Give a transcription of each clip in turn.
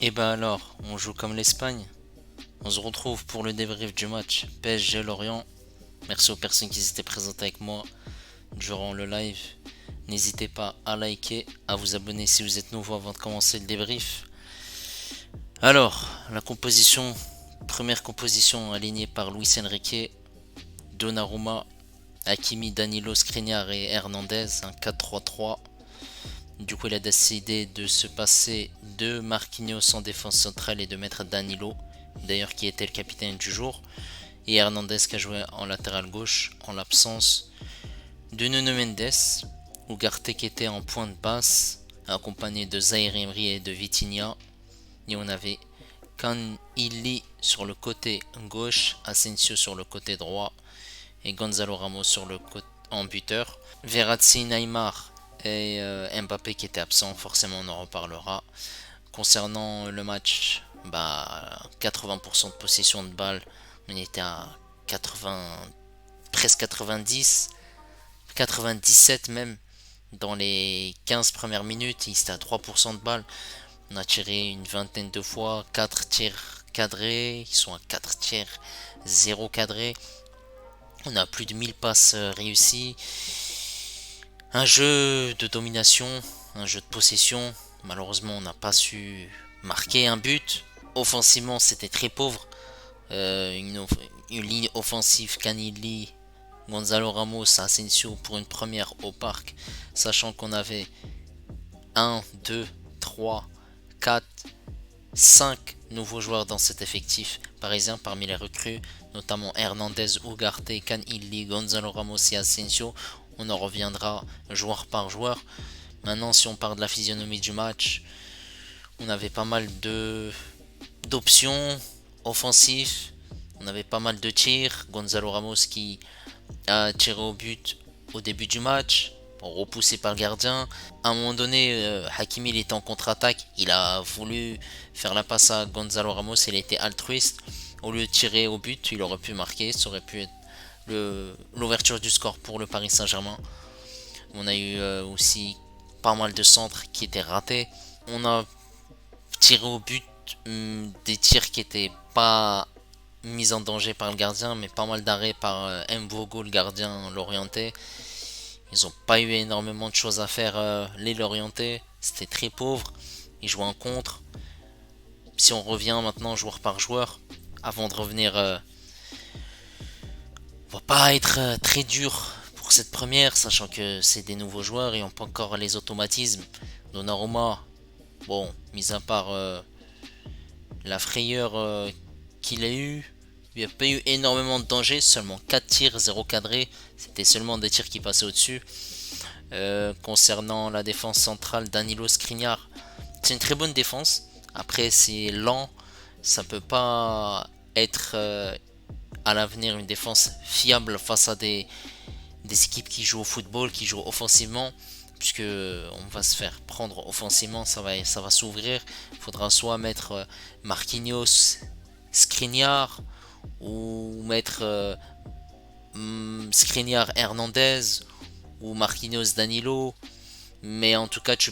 Et bah alors, on joue comme l'Espagne. On se retrouve pour le débrief du match PSG Lorient. Merci aux personnes qui s'étaient présentées avec moi durant le live. N'hésitez pas à liker, à vous abonner si vous êtes nouveau avant de commencer le débrief. Alors, la composition, première composition alignée par Luis Enrique, Donnarumma, Hakimi, Danilo, Skriniar et Hernandez, un 4-3-3. Du coup, il a décidé de se passer de Marquinhos en défense centrale et de mettre Danilo, d'ailleurs qui était le capitaine du jour, et Hernandez qui a joué en latéral gauche en l'absence de Nuno Mendes, Ugarte qui était en pointe basse, accompagné de Zaire Emery et de Vitinha, et on avait Canili sur le côté gauche, Asensio sur le côté droit et Gonzalo Ramos sur le côté en buteur. Verratti, Neymar et Mbappé qui était absent, forcément on en reparlera. Concernant le match, 80% de possession de balle, on était à 80, presque 90, 97 même. Dans les 15 premières minutes, il était à 3% de balle. On a tiré une vingtaine de fois, 4 tirs cadrés, ils sont à 4 tirs, 0 cadré. On a plus de 1000 passes réussies. Un jeu de domination, un jeu de possession. Malheureusement, on n'a pas su marquer un but. Offensivement, c'était très pauvre. Une ligne offensive Canili, Gonzalo Ramos, Asensio pour une première au parc, sachant qu'on avait un, 2, 3, 4, 5 nouveaux joueurs dans cet effectif parisien parmi les recrues, notamment Hernandez, Ugarte, Canili, Gonzalo Ramos et Asensio. On en reviendra joueur par joueur. Maintenant, si on parle de la physionomie du match, on avait pas mal d'options offensives. On avait pas mal de tirs. Gonzalo Ramos qui a tiré au but au début du match, repoussé par le gardien. À un moment donné, Hakimi il était en contre-attaque. Il a voulu faire la passe à Gonzalo Ramos. Il était altruiste. Au lieu de tirer au but, il aurait pu marquer. Ça aurait pu être l'ouverture du score pour le Paris Saint-Germain. On a eu aussi pas mal de centres qui étaient ratés. On a tiré au but des tirs qui étaient pas mis en danger par le gardien, mais pas mal d'arrêts par Mvogo, le gardien lorientais. Ils n'ont pas eu énormément de choses à faire, les lorientais. C'était très pauvre. Ils jouaient en contre. Si on revient maintenant joueur par joueur, avant de revenir, on va pas être très dur pour cette première, sachant que c'est des nouveaux joueurs et on pas encore les automatismes. Donnarumma, bon, mis à part la frayeur qu'il a eu, il n'y a pas eu énormément de danger, seulement 4 tirs, 0 cadré, c'était seulement des tirs qui passaient au-dessus. Concernant la défense centrale, Danilo Skriniar, c'est une très bonne défense. Après, c'est lent, ça peut pas être à l'avenir une défense fiable face à des équipes qui jouent au football, qui jouent offensivement, puisque on va se faire prendre offensivement, ça va s'ouvrir. Il faudra soit mettre Marquinhos, Skriniar, ou mettre Skriniar Hernandez, ou Marquinhos Danilo, mais en tout cas tu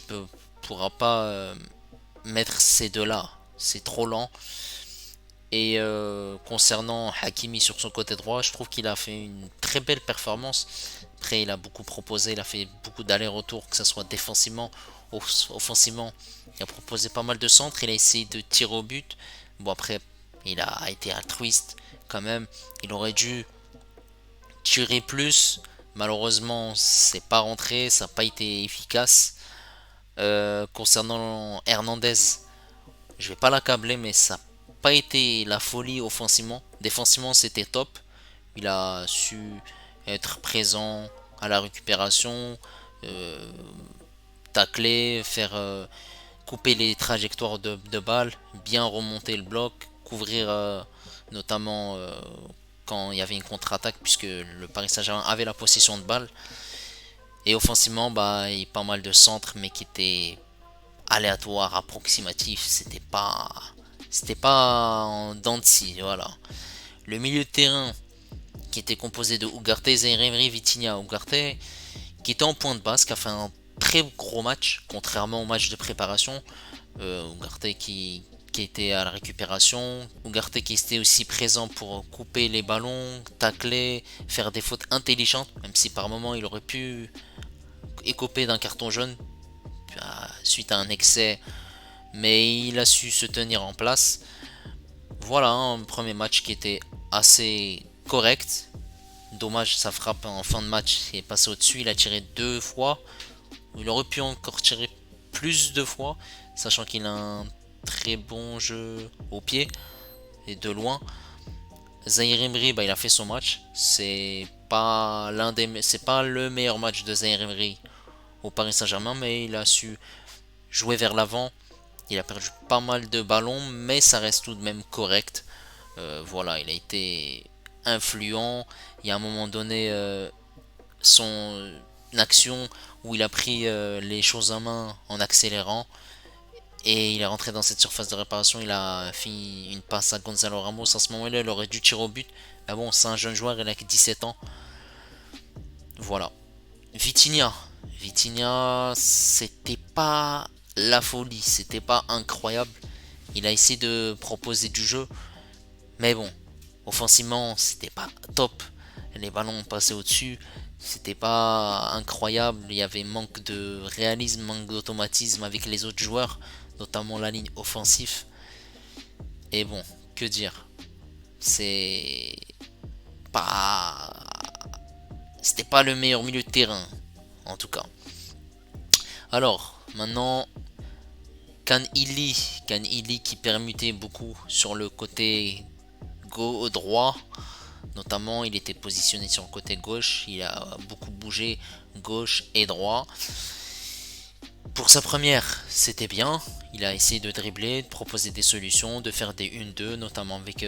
pourras pas mettre ces deux-là, c'est trop lent. Et concernant Hakimi sur son côté droit, je trouve qu'il a fait une très belle performance. Après, il a beaucoup proposé, il a fait beaucoup d'allers-retours, que ce soit défensivement, offensivement. Il a proposé pas mal de centres, il a essayé de tirer au but. Bon, après, il a été altruiste quand même. Il aurait dû tirer plus. Malheureusement, c'est pas rentré, ça n'a pas été efficace. Concernant Hernandez, je vais pas l'accabler, mais ça n'a pas été la folie offensivement. Défensivement, c'était top. Il a su être présent à la récupération, euh, tacler, faire couper les trajectoires de balles, bien remonter le bloc, couvrir notamment quand il y avait une contre-attaque, puisque le Paris Saint-Germain avait la possession de balle. Et offensivement, il y a pas mal de centres, mais qui étaient aléatoires, approximatifs. C'était pas en dents de scie, voilà. Le milieu de terrain qui était composé de Ugarte, Zaire Emery, Vitinha. Ugarte qui était en point de basse, qui a fait un très gros match, contrairement au match de préparation. Ugarte qui était à la récupération, Ugarte qui était aussi présent pour couper les ballons, tacler, faire des fautes intelligentes, même si par moment il aurait pu écoper d'un carton jaune suite à un excès, mais il a su se tenir en place. Voilà, un premier match qui était assez correct. Dommage, sa frappe en fin de match est passée au-dessus. Il a tiré 2 fois. Il aurait pu encore tirer plus de fois, sachant qu'il a un très bon jeu au pied et de loin. Zahir Emery, il a fait son match. C'est pas le meilleur match de Zahir Emery au Paris Saint-Germain, mais il a su jouer vers l'avant. Il a perdu pas mal de ballons, mais ça reste tout de même correct. Voilà, il a été influent. Il y a un moment donné son action où il a pris les choses en main en accélérant. Et il est rentré dans cette surface de réparation. Il a fait une passe à Gonzalo Ramos. À ce moment-là, il aurait dû tirer au but. Mais bon, c'est un jeune joueur, il a que 17 ans. Voilà. Vitinha. Vitinha, c'était pas la folie. C'était pas incroyable. Il a essayé de proposer du jeu. Mais bon, offensivement, c'était pas top. Les ballons passaient au-dessus. C'était pas incroyable. Il y avait manque de réalisme, manque d'automatisme avec les autres joueurs, notamment la ligne offensive. Et bon, que dire? C'est pas. C'était pas le meilleur milieu de terrain, en tout cas. Alors, maintenant, Can Ili qui permutait beaucoup sur le côté droit. Notamment, il était positionné sur le côté gauche. Il a beaucoup bougé gauche et droit. Pour sa première, c'était bien. Il a essayé de dribbler, de proposer des solutions, de faire des 1-2, notamment avec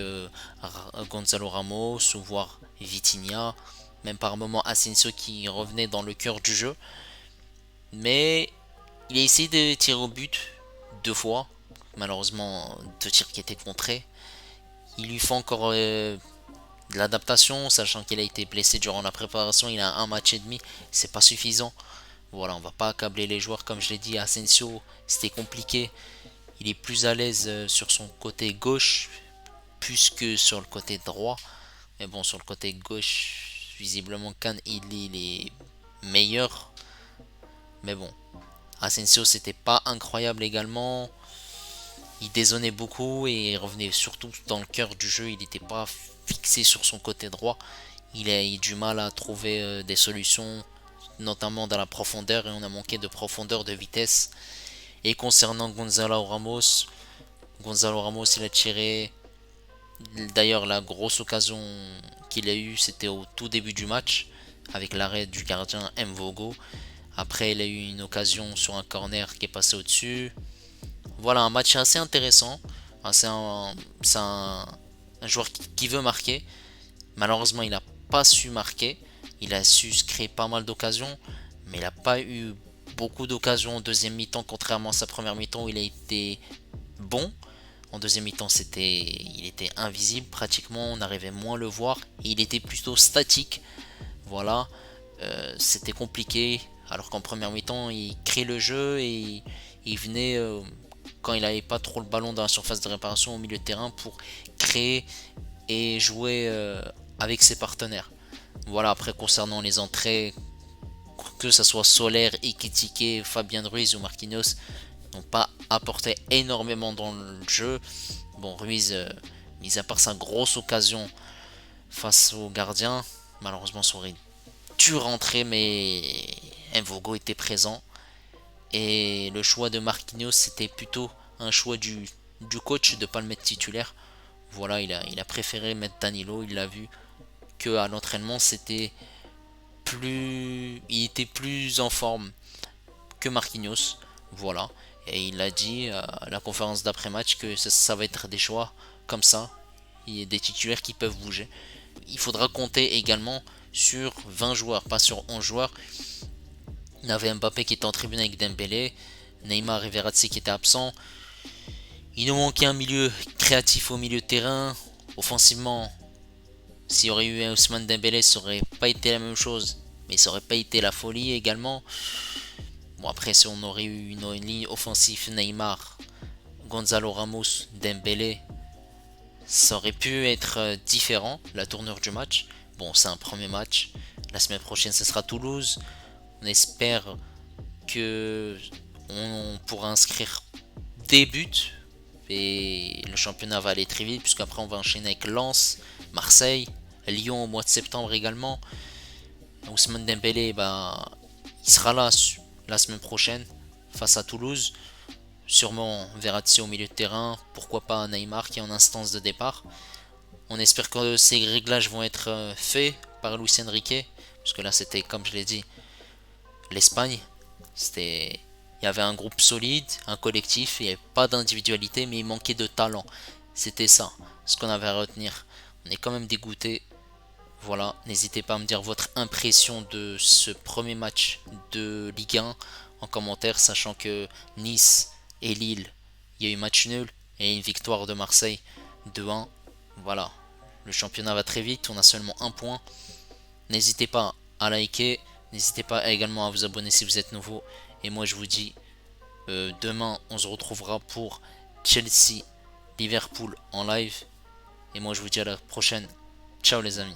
Gonzalo Ramos ou voire Vitinha. Même par moment Asensio qui revenait dans le cœur du jeu. Mais il a essayé de tirer au but 2 fois. Malheureusement, 2 tirs qui étaient contrés. Il lui faut encore de l'adaptation, sachant qu'il a été blessé durant la préparation. Il a un match et demi. C'est pas suffisant. Voilà, on va pas accabler les joueurs comme je l'ai dit. Asensio, c'était compliqué. Il est plus à l'aise sur son côté gauche plus que sur le côté droit. Mais bon, sur le côté gauche, visiblement il est meilleur. Mais bon, Asensio, c'était pas incroyable également. Il dézonnait beaucoup et revenait surtout dans le cœur du jeu. Il n'était pas fixé sur son côté droit. Il a eu du mal à trouver des solutions, notamment dans la profondeur, et on a manqué de profondeur, de vitesse. Et concernant Gonzalo Ramos, il a tiré. D'ailleurs, la grosse occasion qu'il a eue, c'était au tout début du match, avec l'arrêt du gardien Mvogo. Après, il a eu une occasion sur un corner qui est passé au-dessus. Voilà, un match assez intéressant. C'est un joueur qui veut marquer. Malheureusement, il n'a pas su marquer. Il a su créer pas mal d'occasions, mais il n'a pas eu beaucoup d'occasions en deuxième mi-temps, contrairement à sa première mi-temps où il a été bon. En deuxième mi-temps, il était invisible pratiquement, on arrivait moins à le voir. Et il était plutôt statique. Voilà, c'était compliqué. Alors qu'en première mi-temps, il crée le jeu et il venait quand il n'avait pas trop le ballon dans la surface de réparation au milieu de terrain pour créer et jouer avec ses partenaires. Voilà, après concernant les entrées, que ce soit Soler, Ekitike, Fabien Ruiz ou Marquinhos, n'ont pas apporté énormément dans le jeu. Bon, Ruiz, mis à part sa grosse occasion face au gardien, malheureusement ça aurait dû rentrer, mais Mvogo était présent. Et le choix de Marquinhos, c'était plutôt un choix du coach de ne pas le mettre titulaire. Voilà, il a préféré mettre Danilo, il l'a vu que à l'entraînement il était plus en forme que Marquinhos. Voilà, et il a dit à la conférence d'après-match que ça va être des choix comme ça. Il y a des titulaires qui peuvent bouger. Il faudra compter également sur 20 joueurs, pas sur 11 joueurs. Il y avait Mbappé qui était en tribune avec Dembélé, Neymar et Verratti qui étaient absents. Il nous manquait un milieu créatif au milieu de terrain. Offensivement, s'il y aurait eu un Ousmane Dembélé, ça aurait pas été la même chose, mais ça aurait pas été la folie également. Bon, après, si on aurait eu une ligne offensive Neymar, Gonzalo Ramos, Dembélé, ça aurait pu être différent, la tournure du match. Bon, c'est un premier match. La semaine prochaine, ce sera Toulouse. On espère que on pourra inscrire des buts. Et le championnat va aller très vite, puisqu'après on va enchaîner avec Lens, Marseille, Lyon au mois de septembre également. Ousmane Dembélé, bah, il sera là la semaine prochaine face à Toulouse. Sûrement Verratti au milieu de terrain, pourquoi pas Neymar qui est en instance de départ. On espère que ces réglages vont être faits par Luis Enrique, parce que là c'était, comme je l'ai dit, l'Espagne. Il y avait un groupe solide, un collectif, il n'y avait pas d'individualité, mais il manquait de talent. C'était ça, ce qu'on avait à retenir. On est quand même dégoûté. Voilà, n'hésitez pas à me dire votre impression de ce premier match de Ligue 1 en commentaire, sachant que Nice et Lille, il y a eu match nul et une victoire de Marseille 2-1. Voilà, le championnat va très vite, on a seulement un point. N'hésitez pas à liker, n'hésitez pas également à vous abonner si vous êtes nouveau. Et moi je vous dis, demain on se retrouvera pour Chelsea Liverpool en live. Et moi je vous dis à la prochaine. Ciao les amis.